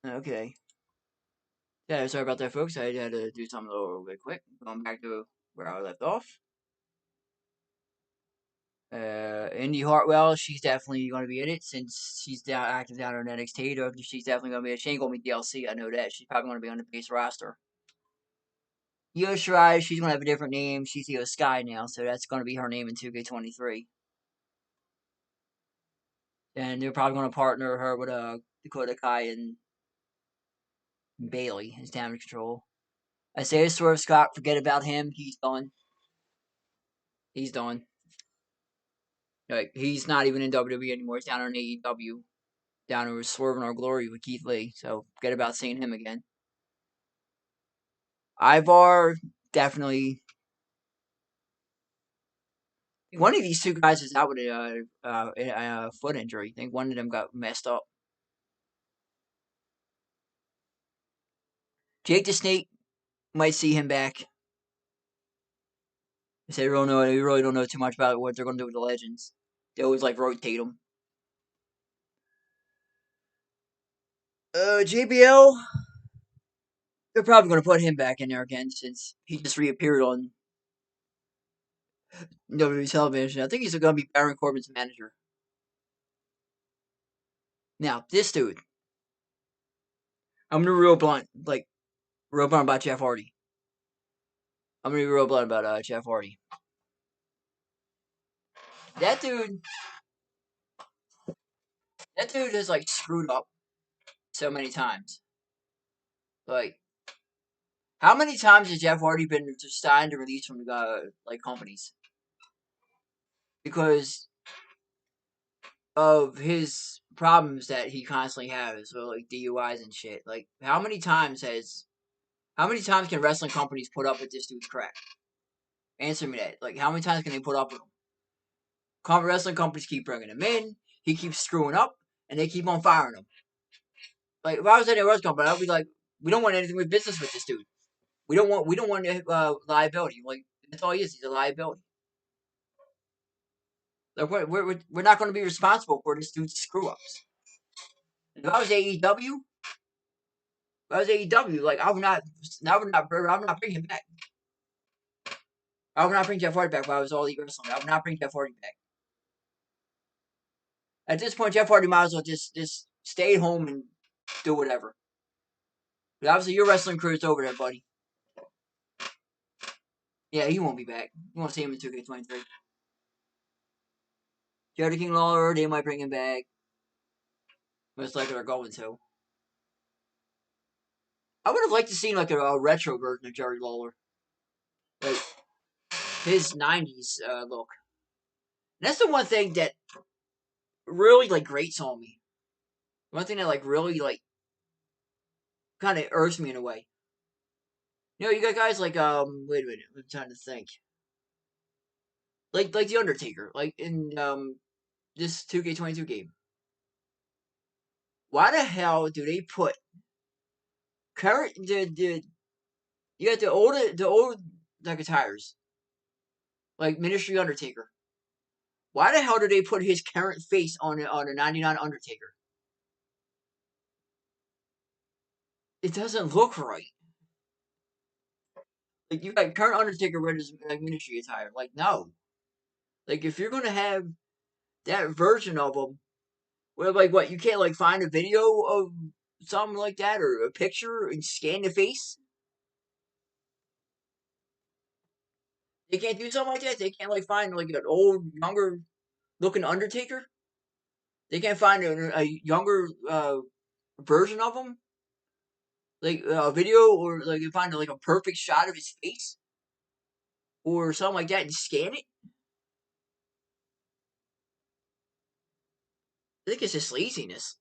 Okay. Yeah, sorry about that, folks. I had to do something a little bit quick. Going back to where I left off. Indy Hartwell, she's definitely going to be in it since she's down active down in NXT. She's definitely going to be. She ain't going to be DLC. I know that. She's probably going to be on the base roster. Io Shirai, she's going to have a different name. She's Io Sky now, so that's going to be her name in 2K23. And they're probably going to partner her with Dakota Kai and Bailey as Damage Control. Isaiah Swerve Scott, forget about him. He's done. He's done. Like, he's not even in WWE anymore. He's down in AEW. Down in Swerve in Our Glory with Keith Lee. So forget about seeing him again. Ivar, definitely. One of these two guys is out with a foot injury. I think one of them got messed up. Jake the Snake, might see him back. They really don't know too much about what they're going to do with the legends. They always like rotate them. JBL, they're probably going to put him back in there again since he just reappeared on WWE television. I think he's going to be Baron Corbin's manager. Now, this dude, I'm gonna be real blunt, real blunt about Jeff Hardy. I'm gonna be real blunt about Jeff Hardy. That dude, that dude has like screwed up so many times. Like, how many times has Jeff Hardy been signed or released from like companies because of his problems that he constantly has, or like DUIs and shit? Like, how many times can wrestling companies put up with this dude's crap? Answer me that. Like, how many times can they put up with him? Wrestling companies keep bringing him in. He keeps screwing up, and they keep on firing him. Like, if I was at a wrestling company, I'd be like, we don't want anything with business with this dude. We don't want liability. Like, that's all he is. He's a liability. Like, we're not going to be responsible for this dude's screw ups. If I was AEW, like I would not bring him back. I would not bring Jeff Hardy back if I was All Elite Wrestling. I would not bring Jeff Hardy back. At this point, Jeff Hardy might as well just stay at home and do whatever. But obviously, your wrestling career's over there, buddy. Yeah, he won't be back. You won't see him in 2K23. Jerry King Lawler, they might bring him back. Most likely they're going to. I would have liked to see like a retro version of Jerry Lawler. Like his 90s look. And that's the one thing that really like grates on me. One thing that like really like kind of irks me in a way. You know, you got guys like wait a minute, I'm trying to think. Like the Undertaker, like in this 2K22 game. Why the hell do they put current the you got the old like attires like Ministry Undertaker. Why the hell did they put his current face on a 99 Undertaker? It doesn't look right. Like you got current Undertaker wearing his like Ministry attire. Like no. Like if you're gonna have that version of him, well, like what you can't like find a video of something like that or a picture and scan the face. They can't do something like that. They can't like find like an old, younger looking Undertaker. They can't find a younger version of him, like a video, or like you find like a perfect shot of his face or something like that and scan it. I think it's just laziness.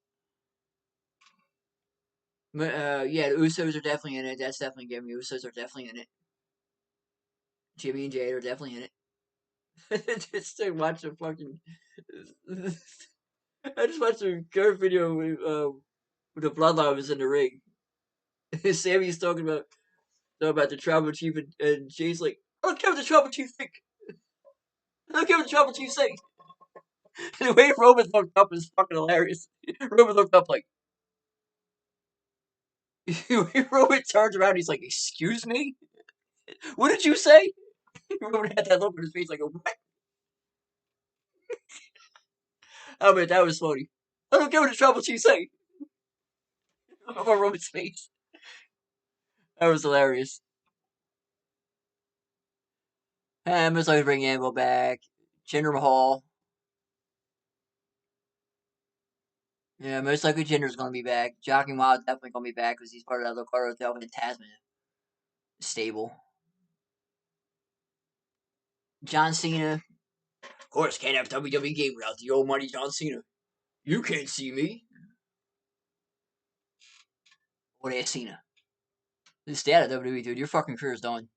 But yeah, the Usos are definitely in it. That's definitely giving me. Usos are definitely in it. Jimmy and Jade are definitely in it. Just to watch a fucking. I just watched a current video with the Bloodline in the ring. Sammy's talking about the tribal chief, and Jay's like, I don't care what the tribal chief think. I don't care what the tribal chief say. The way Roman looked up is fucking hilarious. Roman looked up like, Roman turns around. He's like, "Excuse me, what did you say?" Roman had that look on his face, like, "What?" I mean, that was funny. I don't get what the trouble you say. On Roman's face. That was hilarious. Most likely bring Anvil back. Jinder Mahal. Yeah, most likely Jinder's gonna be back. Jockey Mahal definitely gonna be back because he's part of that Ricardo Delvin and Tasman stable. John Cena. Of course, can't have WWE game without the old money John Cena. You can't see me. What is Cena? Stay out of WWE, dude. Your fucking career's done.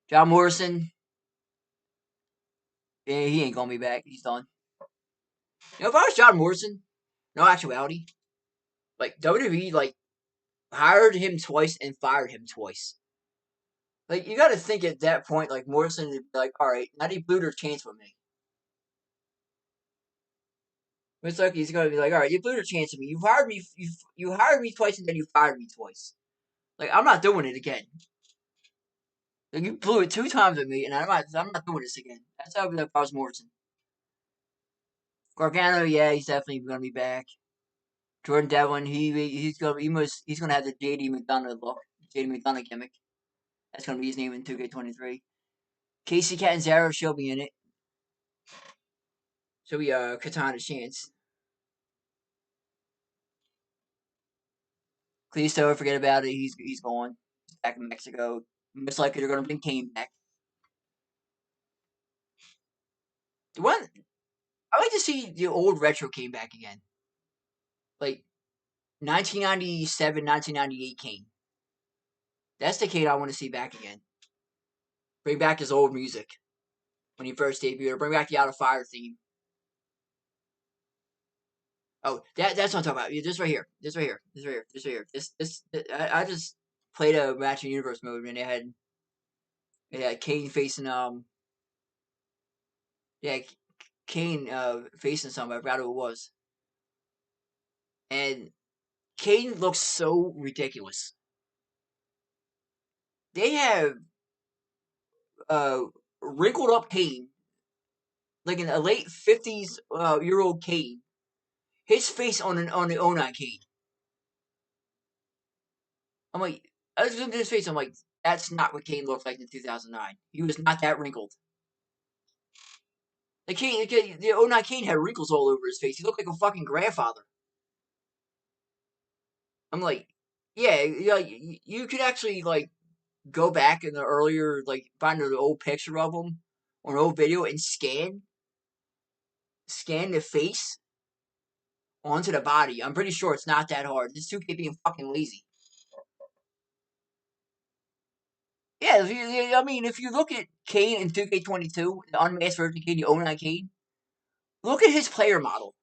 John Morrison. Yeah, he ain't gonna be back. He's done. You know, if I was John Morrison, no actuality, like WWE, like hired him twice and fired him twice. Like you got to think at that point, like Morrison would be like, all right, now they blew their chance with me. It's like he's gonna be like, all right, you blew their chance with me. You hired me twice and then you fired me twice. Like I'm not doing it again. Like you blew it 2 times with me, and I'm not doing this again. That's how I would be like if I was Morrison. Gargano, yeah, he's definitely gonna be back. Jordan Devlin, he's gonna have the JD McDonough look, JD McDonough gimmick. That's gonna be his name in 2K23. Casey Catanzaro, she'll be in it. She'll be Katana Chance. Kalisto, forget about it. He's gone. He's back in Mexico. Most likely they're gonna bring Kane back. The one I like to see the old retro Kane back again, like 1997, 1998 Kane. That's the Kane I want to see back again. Bring back his old music when he first debuted, or bring back the Out of Fire theme. Oh, that's what I'm talking about. Yeah, this right here. This right here. This right here. This right here. I just played a match in universe mode and it had Kane facing yeah, Kane facing somebody. I forgot who it was. And Kane looks so ridiculous. They have uh wrinkled up Kane, like in a late 50s year old Kane. His face on the '09 Kane. I'm like, I was looking at his face. I'm like, that's not what Kane looked like in 2009. He was not that wrinkled. The '09 Kane had wrinkles all over his face. He looked like a fucking grandfather. I'm like, yeah, you could actually like go back in the earlier, like find an old picture of him or an old video and scan the face onto the body. I'm pretty sure it's not that hard. This 2K being fucking lazy. Yeah, I mean, if you look at Kane in 2K22, the unmasked version of Kane, the '09 Kane, look at his player model.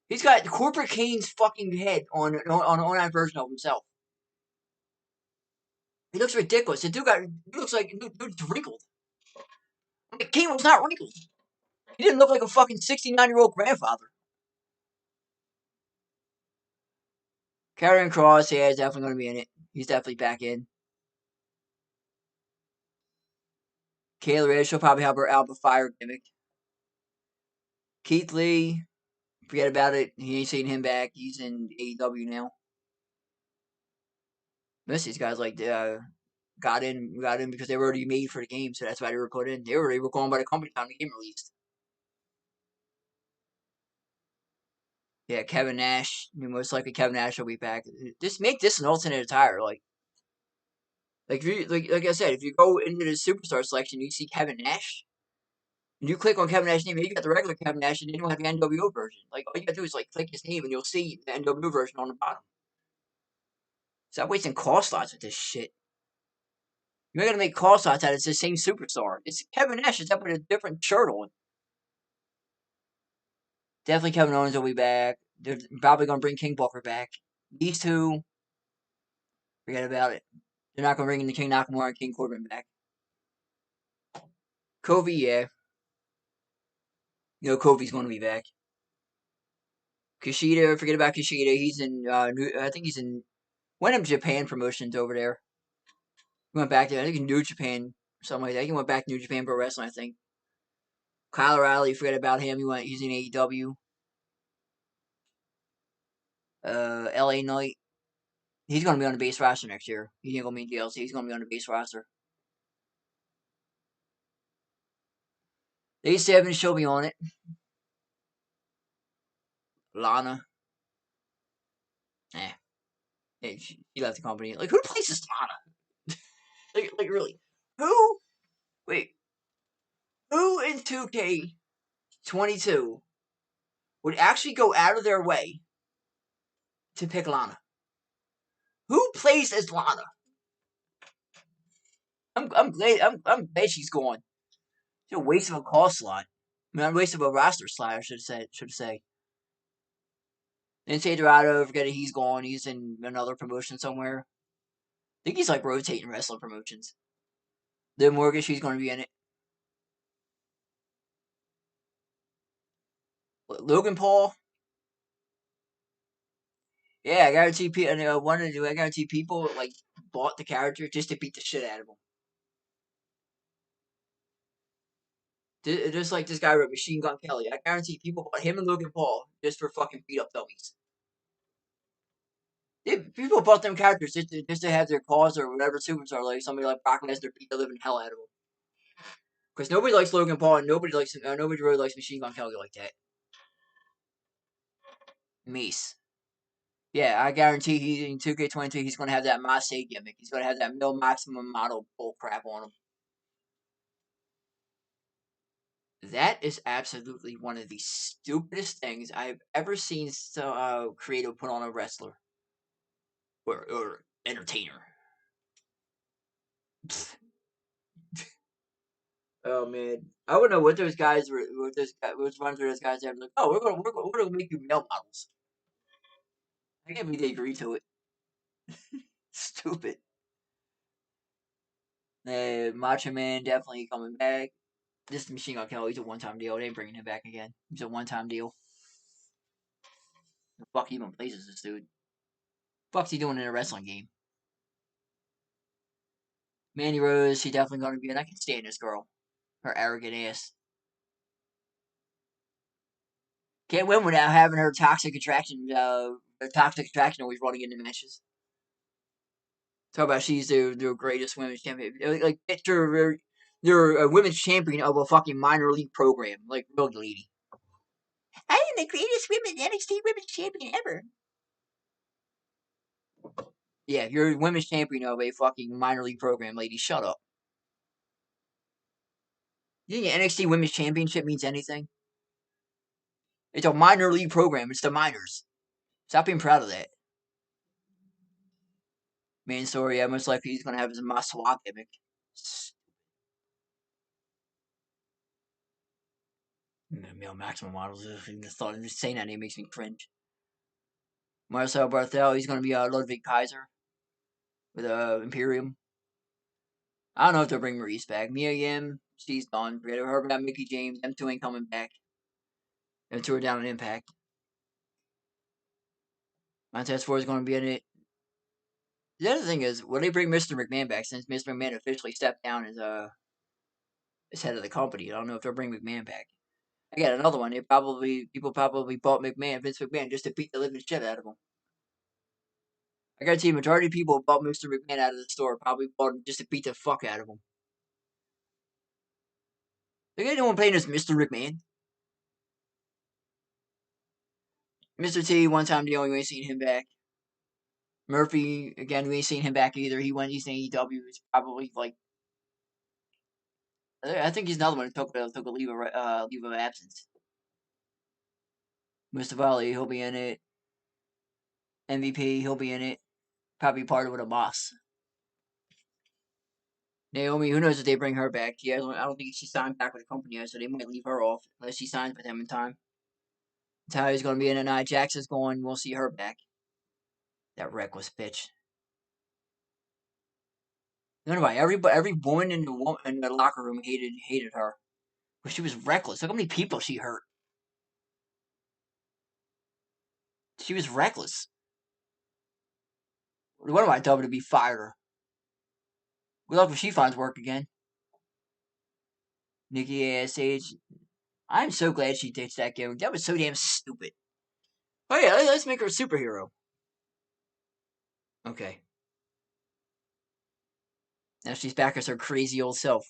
He's got Corporate Kane's fucking head on an '09 version of himself. He looks ridiculous. He looks like dude's wrinkled. Like, Kane was not wrinkled. He didn't look like a fucking 69-year-old grandfather. Karrion Kross, yeah, is definitely going to be in it. He's definitely back in. Kayla Ray, she'll probably have her Alpha Fire gimmick. Keith Lee, forget about it. He ain't seen him back. He's in AEW now. Most of these guys got in because they were already made for the game, so that's why they were put in. They were going by the company time the game released. Yeah, Kevin Nash. Most likely Kevin Nash will be back. Just make this an alternate attire, if you like I said, if you go into the superstar selection, you see Kevin Nash. And you click on Kevin Nash's name, you got the regular Kevin Nash, and then you have the NWO version. Like all you gotta do is like click his name, and you'll see the NWO version on the bottom. Stop wasting call slots with this shit. You're not gonna make call slots out of the same superstar. It's Kevin Nash, it's up with a different shirt on. Definitely Kevin Owens will be back. They're probably gonna bring King Booker back. These two, forget about it. They're not gonna bring the King Nakamura and King Corbin back. Kofi, yeah. Kofi's gonna be back. Kushida, forget about Kushida. He's in. I think he's in one of them Japan promotions over there. He went back there. I think in New Japan, something like that. He went back to New Japan Pro Wrestling. I think. Kyle O'Reilly, forget about him. He's in AEW. LA Knight. He's gonna be on the base roster next year. He ain't gonna be in DLC. He's gonna be on the base roster. They seven, she'll be on it. Lana. Eh. She left the company. Like, who places Lana? like really? Who? Wait. Who in 2K22 would actually go out of their way to pick Lana? Who plays as Lana? I'm glad she's gone. It's a waste of a call slot. I mean, a waste of a roster slot. I should say. Then say Dorado, forget it. He's gone. He's in another promotion somewhere. I think he's like rotating wrestling promotions. Then Morgan, she's going to be in it. Logan Paul. Yeah, I guarantee people. I guarantee people like bought the character just to beat the shit out of him. Just like this guy with Machine Gun Kelly. I guarantee people bought him and Logan Paul just for fucking beat up dummies. People bought them characters just to have their cause or whatever superstar, like somebody like Brock Lesnar beat the living hell out of them. Because nobody likes Logan Paul and nobody really likes Machine Gun Kelly like that. Mace. Yeah, I guarantee he's in 2K23. He's going to have that Mace gimmick. He's going to have that Mil Maximum model bull crap on him. That is absolutely one of the stupidest things I've ever seen creative put on a wrestler or entertainer. Oh man, I wouldn't know what those guys were. Which ones were those guys have like, oh, we're gonna make you male models. I can't believe they agreed to it. Stupid. Macho Man definitely coming back. This Machine Gun Kelly, he's a one-time deal. They ain't bringing him back again. He's a one-time deal. The fuck even plays as this dude? Fuck's he doing in a wrestling game? Mandy Rose, she definitely gonna be in. I can stand this girl. Her arrogant ass. Can't win without having her toxic attraction. Always running into matches. Talk about she's the greatest women's champion. Like picture you're a women's champion of a fucking minor league program. Like real lady. I am the greatest NXT women's champion ever. Yeah, you're a women's champion of a fucking minor league program, lady. Shut up. You think NXT Women's Championship means anything? It's a minor league program. It's the minors. Stop being proud of that. Main story, yeah, most likely he's gonna have his Maswa gimmick. Male maximum models. Even the thought of saying that name makes me cringe. Marcel Barthel, he's gonna be Ludwig Kaiser with Imperium. I don't know if they'll bring Maurice back. Mia Yim, she's gone. Forget her about Mickey James. Them two ain't coming back. Them two are down on Impact. Montez Ford is going to be in it. The other thing is, will they bring Mr. McMahon back since Mr. McMahon officially stepped down as head of the company? I don't know if they'll bring McMahon back. I got another one. People probably bought Vince McMahon, just to beat the living shit out of him. I guarantee the majority of people bought Mr. McMahon out of the store probably bought him just to beat the fuck out of him. Look at anyone playing as Mr. McMahon. Mr. T, one time deal, you ain't seen him back. Murphy, again, we ain't seen him back either. He's in AEW. It's probably like, I think he's another one who took a leave of absence. Mustafa, he'll be in it. MVP, he'll be in it. Probably part of it a boss. Naomi, who knows if they bring her back? I don't think she signed back with the company yet, so they might leave her off unless she signs with them in time. Talia's going to be in it. Nia Jax going. We'll see her back. That reckless bitch. You know why? Every woman in the locker room hated her. But she was reckless. Look how many people she hurt. She was reckless. What am I, WWE fired her? Good luck when she finds work again. Nikki ASH. I'm so glad she ditched that gimmick. That was so damn stupid. Oh yeah, let's make her a superhero. Okay. Now she's back as her crazy old self,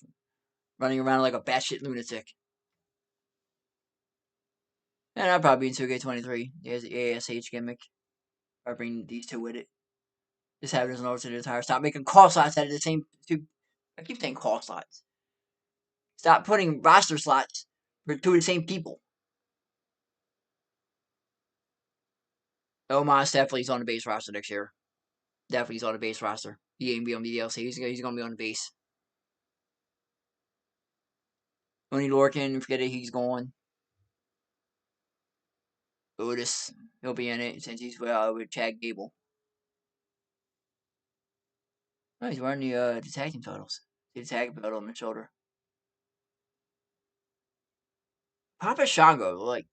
running around like a batshit lunatic. And I'll probably be in 2K23. There's the ASH gimmick. I'll bring these two with it. Just have it as an alternate attire. Stop making call slots out of the same two. I keep saying call slots. Stop putting roster slots for two of the same people. Omos definitely is on the base roster next year. Definitely he's on the base roster. He ain't be on the DLC. He's going to be on the base. Tony Lorcan, forget it, he's gone. Otis, he'll be in it since he's with Chad Gable. Oh, he's wearing the tag team titles. The tag belt on the shoulder. Papa Shango, like,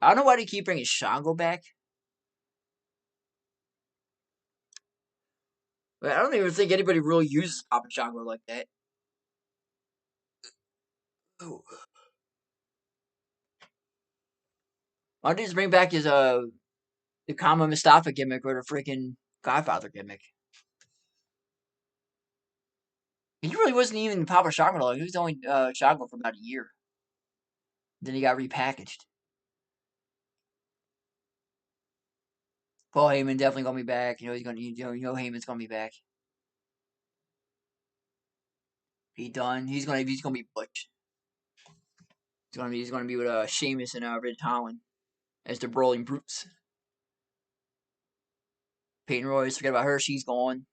I don't know why they keep bringing Shango back. But I don't even think anybody really uses Papa Shango like that. Oh. Why don't they just bring back his the Kama Mustafa gimmick or the freaking Godfather gimmick? He really wasn't even Papa Shango long. He was only Shango for about a year. Then he got repackaged. Paul Heyman definitely gonna be back. He's gonna Heyman's gonna be back. Pete Dunne, he's gonna be Butch. He's gonna be with Sheamus and Ridge Holland as the Brawling Brutes. Peyton Royce, forget about her. She's gone.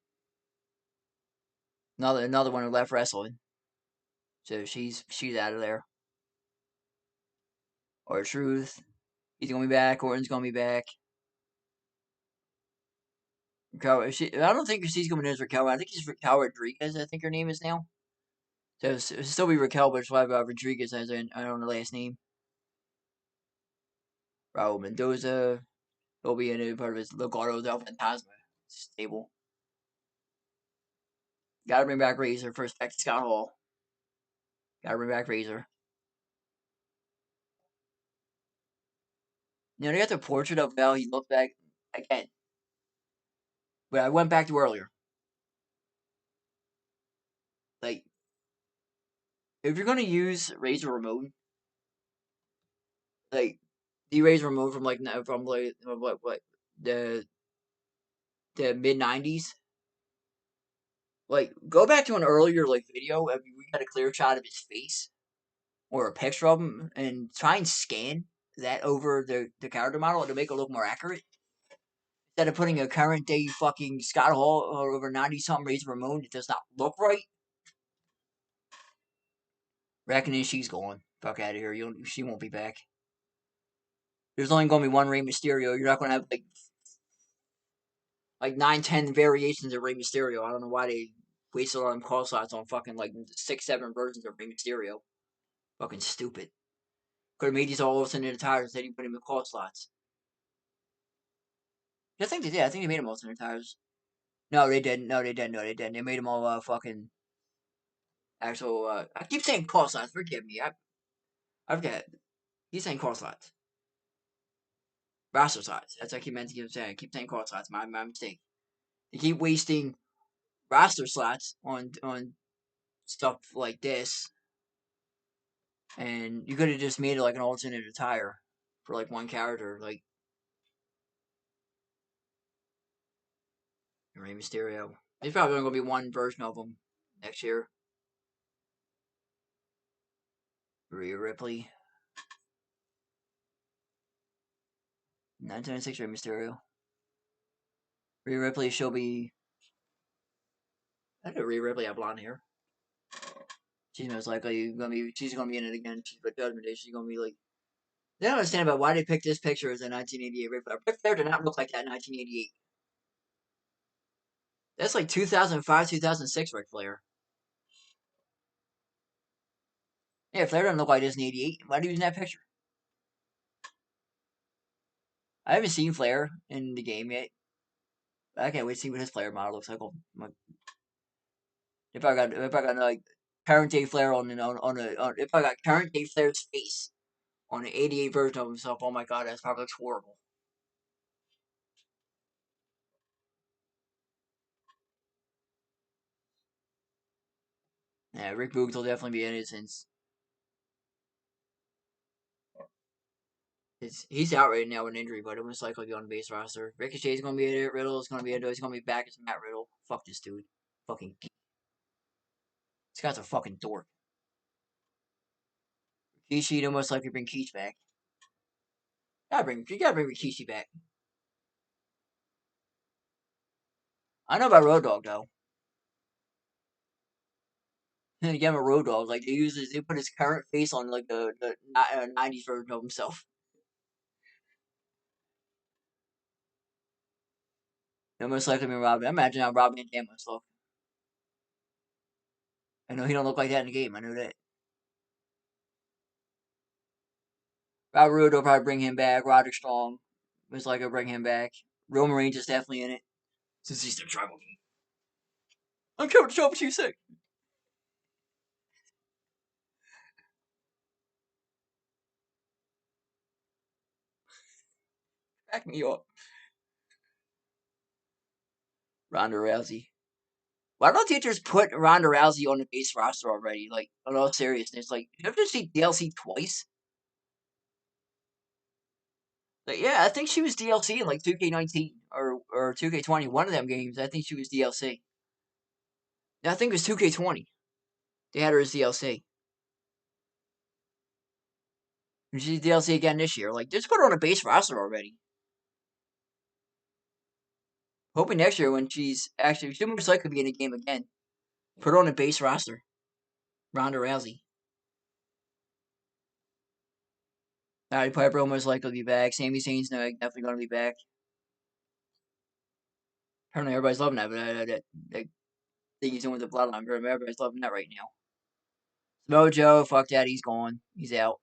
Another one who left wrestling. So she's out of there. R-Truth, he's gonna be back. Orton's gonna be back. I don't think she's coming in as Raquel. I think she's Raquel Rodriguez. I think her name is now. So it'll still be Raquel, but she'll have Rodriguez as I don't know the last name. Raul Mendoza. He'll be in it, part of his Legado del Fantasma stable. Gotta bring back Razor for respect to Scott Hall. Gotta bring back Razor. They got the portrait of how he looked back again. But I went back to earlier. Like, if you're gonna use Razor Ramon, like the Razor Ramon from what the mid '90s, like go back to an earlier video. If we got a clear shot of his face or a picture of him, and try and scan that over the character model to make it look more accurate. Instead of putting a current day fucking Scott Hall or over 90 something Razor Ramon, it does not look right. Reckoning she's gone. Fuck out of here. She won't be back. There's only going to be one Rey Mysterio. You're not going to have like 9, 10 variations of Rey Mysterio. I don't know why they wasted all them call slots on fucking 6, 7 versions of Rey Mysterio. Fucking stupid. Could have made these all alternate attires instead you put him in call slots. I think they did. I think they made them alternate attires. No, they didn't. They made them all fucking actual. I keep saying call slots. Forgive me. I forget. He's saying call slots. Roster slots. That's what I keep saying. I keep saying call slots. My mistake. They keep wasting roster slots on stuff like this, and you could have just made it like an alternate attire for like one character, like Rey Mysterio. There's probably only gonna be one version of him next year. Rhea Ripley. 1996 Rey Mysterio. Rhea Ripley, she'll be. I know Rhea Ripley have blonde hair. She's most likely gonna be. She's gonna be in it again. She's with Judgment Day. She's gonna be like. They don't understand about why they picked this picture as a 1988 Ric Flair. Ric Flair did not look like that in 1988. That's like 2005, 2006 Ric Flair. Yeah, Flair doesn't look like this in '88. Why are you using that picture? I haven't seen Flair in the game yet. I can't wait to see what his Flair model looks like. If I got like current day Flair if I got current day Flair's face on an '88 version of himself, oh my god, that's probably looks horrible. Yeah, Rick Boogs will definitely be in it since he's out right now with an injury, but it most likely be on the base roster. Ricochet's gonna be in it. Riddle's gonna be in it. He's gonna be back as Matt Riddle. Fuck this dude. Fucking. This guy's a fucking dork. Rikishi, they'll most likely bring Keith back. You gotta bring Rikishi back. I know about Road Dogg though. And again, with Road Dogg, like they put his current face on like the '90s version of himself. They'll most likely be Robin. Imagine how Rob Van Dam must look. I know he don't look like that in the game. I know that. Robert Roode will probably bring him back. Roderick Strong most likely will bring him back. Roman Reigns is definitely in it since he's the tribal king. I'm coming to show up at you sick. Back me up. Ronda Rousey. Why don't they just put Ronda Rousey on the base roster already? Like, in all seriousness, like, you have to see DLC twice. Like, yeah, I think she was DLC in like 2K19 or 2K20, one of them games. I think she was DLC. I think it was 2K20. They had her as DLC. And she's DLC again this year. Like, just put her on a base roster already. Hoping next year when she'll most likely be in a game again. Put her on a base roster. Ronda Rousey. Roddy Piper will most likely be back. Sami Zayn's definitely going to be back. Apparently everybody's loving that thing he's doing with the Bloodline. Everybody's loving that right now. Mojo, fuck that, he's gone. He's out.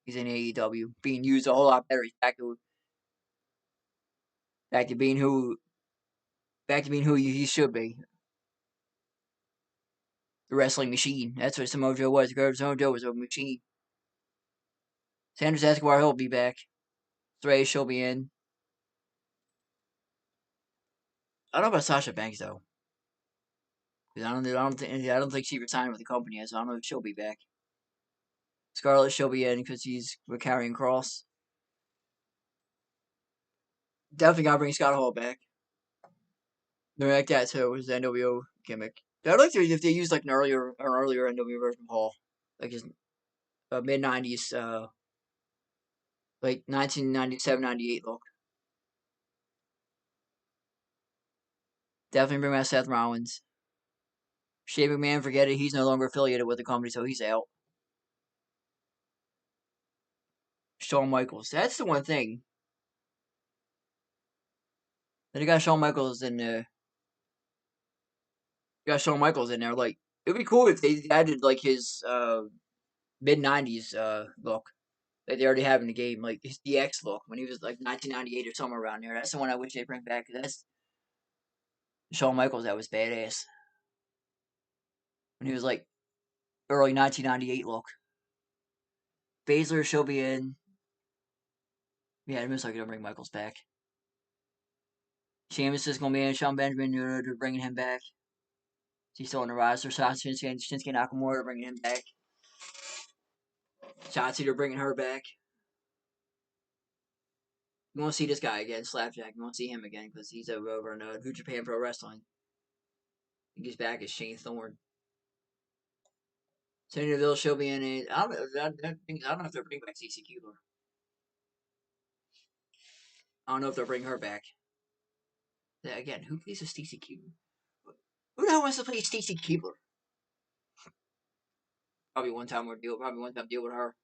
He's in AEW. Being used a whole lot better. He's back to being who he should be. The wrestling machine. That's what Samoa Joe was. Samoa Joe was a machine. Sanders Escobar, he'll be back. Stray, she'll be in. I don't know about Sasha Banks though, because I don't think she resigned with the company yet, so I don't know if she'll be back. Scarlett, she'll be in because he's with Karrion Kross. Definitely gotta bring Scott Hall back. They're like that too. Was the NWO gimmick. I'd like to if they used like an earlier NWO version of Hall, like his mid '90s, like 1997, '98 look. Definitely bring back Seth Rollins. Shane McMahon, forget it. He's no longer affiliated with the company, so he's out. Shawn Michaels. That's the one thing. Then you got Shawn Michaels in there. You got Shawn Michaels in there. Like, it'd be cool if they added like his mid '90s look that they already have in the game, like his DX look when he was like 1998 or somewhere around there. That's the one I wish they'd bring back. That's Shawn Michaels. That was badass when he was like early 1998 look. Baszler, she'll be in. Yeah, it looks like they'll bring Michaels back. Sheamus is gonna be in. Sean Benjamin, they're bringing him back. He's still on the roster. Shinsuke Nakamura, bringing him back. Shotzi, they're bringing her back. You want to see this guy again, Slapjack. You want to see him again because he's over in New Japan Pro Wrestling. He's back as Shane Thorne. Sonya Deville, she'll be in it. I don't know if they're bringing back Stacey Keebler. I don't know if they'll bring her back. Again, who plays with Stacey Keebler? Who the hell wants to play Stacey Keebler? Probably one time deal with her.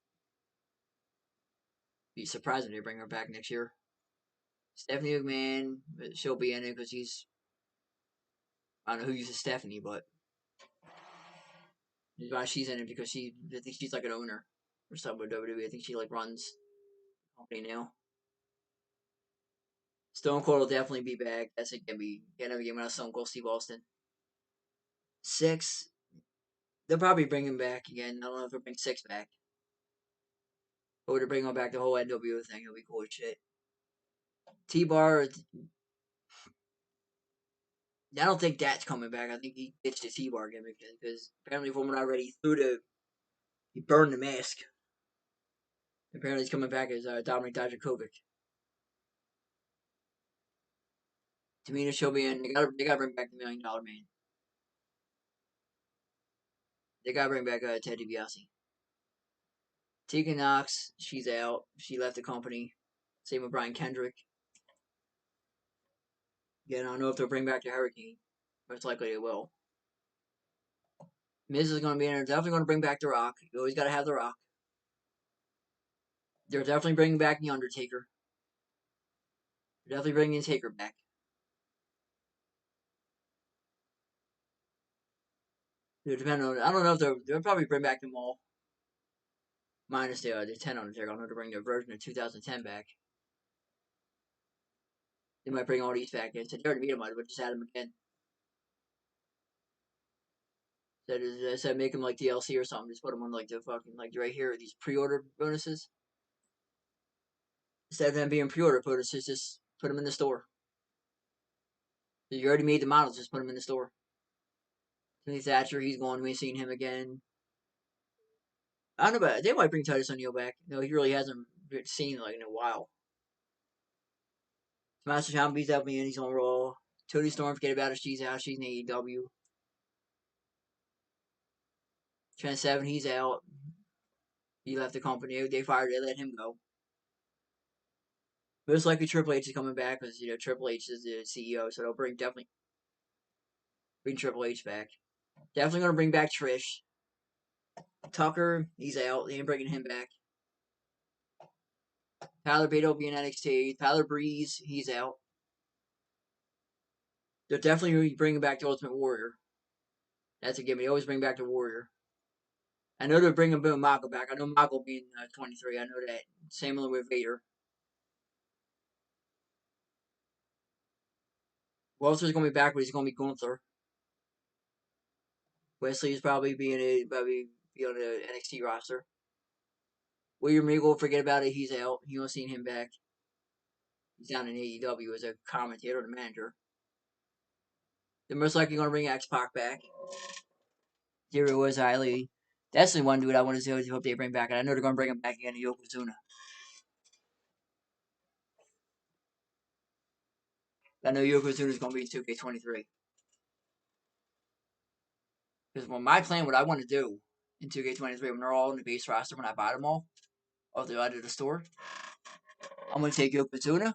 Be surprised when they bring her back next year. Stephanie McMahon, she'll be in it because I don't know who uses Stephanie, but why she's in it because I think she's like an owner or something with WWE. I think she like runs the company now. Stone Cold will definitely be back. That's a gimme. Can't never get rid of Stone Cold Steve Austin. 6. They'll probably bring him back again. I don't know if they'll bring 6 back. Or to bring him back the whole NWO thing. It'll be cool as shit. T-Bar, I don't think that's coming back. I think he ditched the T-Bar gimmick because apparently from what I read, he burned the mask. Apparently he's coming back as Dominic Dijakovic. Tamina Shelby and they gotta bring back the $1 Million Man. They gotta bring back Ted DiBiase. Tegan Knox, she's out. She left the company. Same with Brian Kendrick. Again, I don't know if they'll bring back the Hurricane. Most likely they will. Miz is going to be in there. Definitely going to bring back The Rock. You always got to have The Rock. They're definitely bringing back The Undertaker. They're definitely bringing The Taker back. They're depending on. I don't know if they'll probably bring back them all. Minus the 10 Undertaker. I don't know if they'll bring their version of 2010 back. They might bring all these back. They already beat them, but just add them again. They said make them like DLC or something. Just put them on like the fucking like right here. These pre-order bonuses. Instead of them being pre-order bonuses, just put them in the store. You already made the models. Just put them in the store. Timothy Thatcher, he's going. We ain't seen him again. I don't know, but they might bring Titus O'Neil back. No, he really hasn't been seen like in a while. Master Ciampa beats up me and he's on Raw. Tony Storm, forget about it. She's out. She's in AEW. Trent Seven, he's out. He left the company. They fired. They let him go. Most likely Triple H is coming back because Triple H is the CEO, so they'll definitely bring Triple H back. Definitely gonna bring back Trish. Tucker, he's out. They ain't bringing him back. Tyler Bate will be in NXT. Tyler Breeze, he's out. They're definitely bringing back the Ultimate Warrior. That's a gimme. They always bring back the Warrior. I know they're bringing Bill Mako back. I know Mako will be in 23. I know that. Same with Vader. Walter's gonna be back, but he's gonna be Gunther. Wesley's probably be on the NXT roster. William Regal, forget about it. He's out. You don't see him back. He's down in AEW as a commentator and manager. They're most likely gonna bring X Pac back. There was highly. That's the one dude I want to see. I hope they bring back, and I know they're gonna bring him back again. Yokozuna. I know Yokozuna is gonna be 2K23. Because my plan, what I want to do in 2K23, when they're all in the base roster, when I buy them all, off the out of the store, I'm gonna take Yokozuna.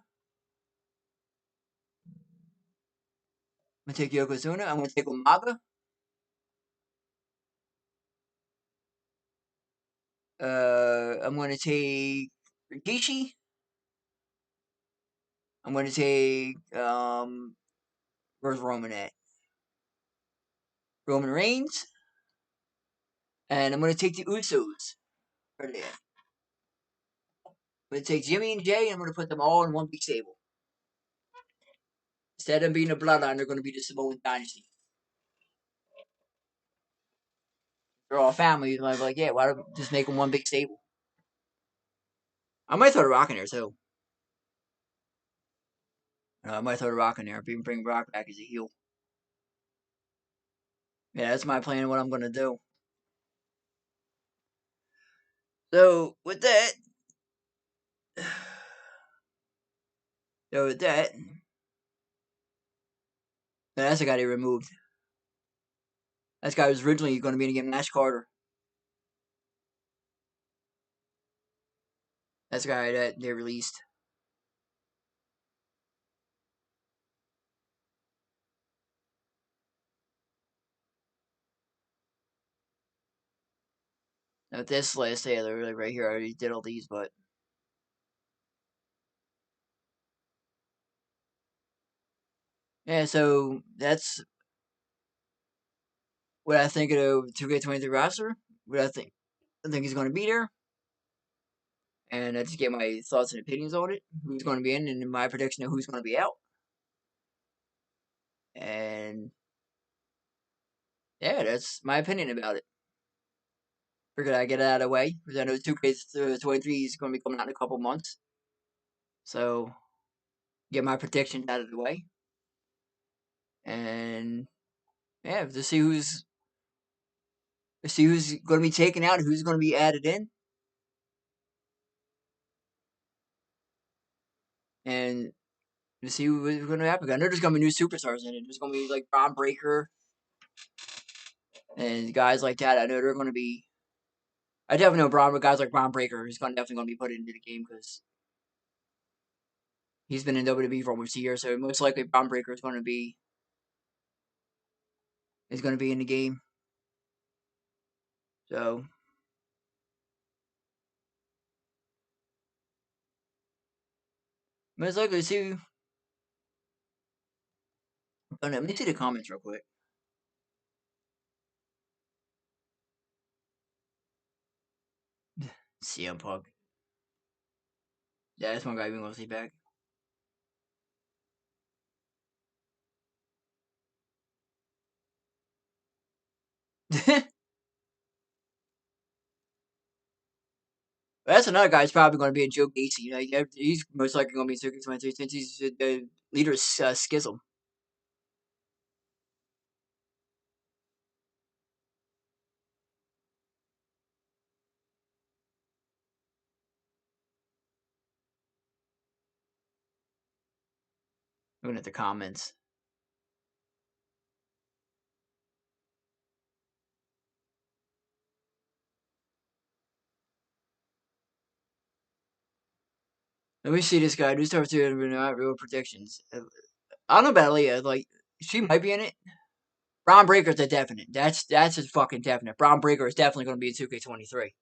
I'm gonna take Yokozuna. I'm gonna take Umaga. I'm gonna take Rikishi. I'm gonna take where's Roman at? Roman Reigns. And I'm gonna take the Usos. Where they at? I'm gonna take Jimmy and Jay and I'm gonna put them all in one big stable. Instead of them being a bloodline, they're gonna be the Samoan dynasty. They're all family. I'm like, yeah, why don't just make them one big stable? I might throw the Rock in there too. I might throw the Rock in there. Bring Rock back as a heel. Yeah, that's my plan. What I'm gonna do. So with that, that's the guy they removed. That guy was originally going to be against Nash Carter. That's the guy that they released. Now this last day, they're right here. I already did all these, but yeah. So that's what I think of the 2K23 roster. What I think he's going to be there. and I just get my thoughts and opinions on it, who's going to be in, and my prediction of who's going to be out. And yeah, that's my opinion about it. Figured I'd get it out of the way, because I know 2K23 is going to be coming out in a couple months. So, get my predictions out of the way. And yeah, to see who's going to be taken out, who's going to be added in. And to see what's going to happen. I know there's going to be new superstars in it. There's going to be like Braun Breaker and guys like that. I know they're going to be. I definitely know guys like Braun Breaker is definitely going to be put into the game because he's been in WWE for almost a year. So most likely Braun Breaker is going to be in the game. So most likely see. Oh, no, let me see the comments real quick. CM Punk. Yeah, that's one guy we want to see back. That's another guy who's probably going to be in Joe Gacy. You know, he's most likely going to be in 2K23 since he's the leader of Schism. Looking at the comments. Let me see this guy. Do start to not real predictions. I don't know about Leah. Like, she might be in it. Braun Breaker's a definite. That's a fucking definite. Braun Breaker is definitely going to be in 2K23.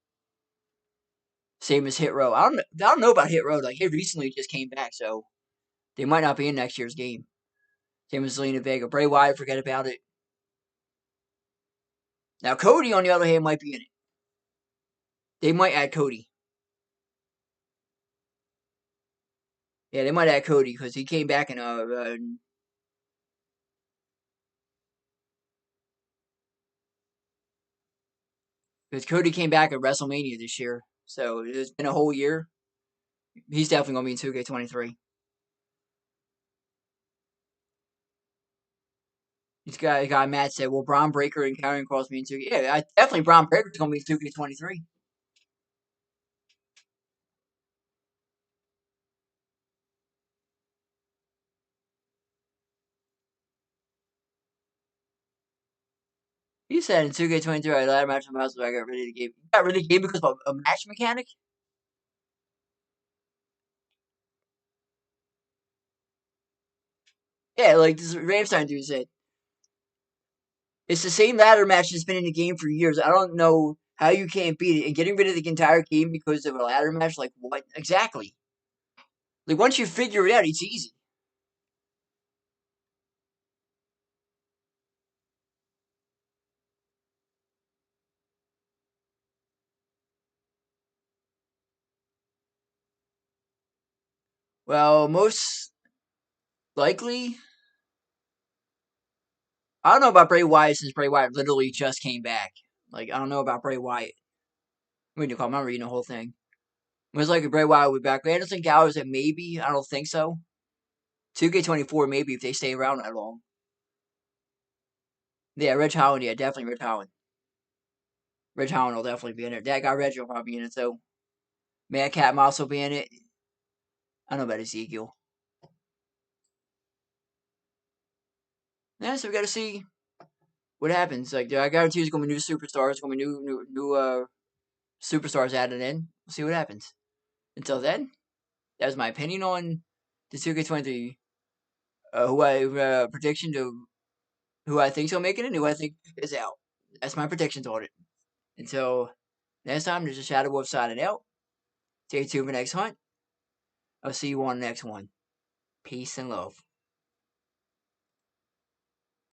Same as Hit Row. I don't know about Hit Row. Like, he recently just came back, so they might not be in next year's game. Same as Zelina Vega. Bray Wyatt, forget about it. Now, Cody, on the other hand, might be in it. They might add Cody. Yeah, they might add Cody because he came back in because Cody came back at WrestleMania this year, so it's been a whole year. He's definitely gonna be in 2K23. This guy Matt said, "Well, Braun Breaker and Karrion Kross be in 2K." Yeah, definitely Braun Breaker's gonna be in 2K23. He said in 2K23, I ladder match my house, so I got rid of the game. You got rid of the game because of a match mechanic? Yeah, like this Ramstein dude said. It's the same ladder match that's been in the game for years. I don't know how you can't beat it. And getting rid of the entire game because of a ladder match, like what exactly? Like once you figure it out, it's easy. Well, most likely, I don't know about Bray Wyatt since Bray Wyatt literally just came back. Like I don't know about Bray Wyatt. I'm reading the call. I'm reading the whole thing. Most likely Bray Wyatt will be back. Anderson Gallows said maybe. I don't think so. 2K24 maybe if they stay around that long. Yeah, Rich Holland. Yeah, definitely Rich Holland. Rich Holland will definitely be in it. That guy Reggie will probably be in it too. Madcap will also be in it. I don't know about Ezekiel. Yeah, so we got to see what happens. Like I guarantee there's gonna be new superstars. Gonna be new superstars added in. We'll see what happens. Until then, that was my opinion on the 2K23. Who I prediction to who I think's gonna make it and who I think is out. That's my predictions on it. Until next time, there's a Shadow Wolf signing out. Stay tuned for the next hunt. I'll see you on the next one. Peace and love.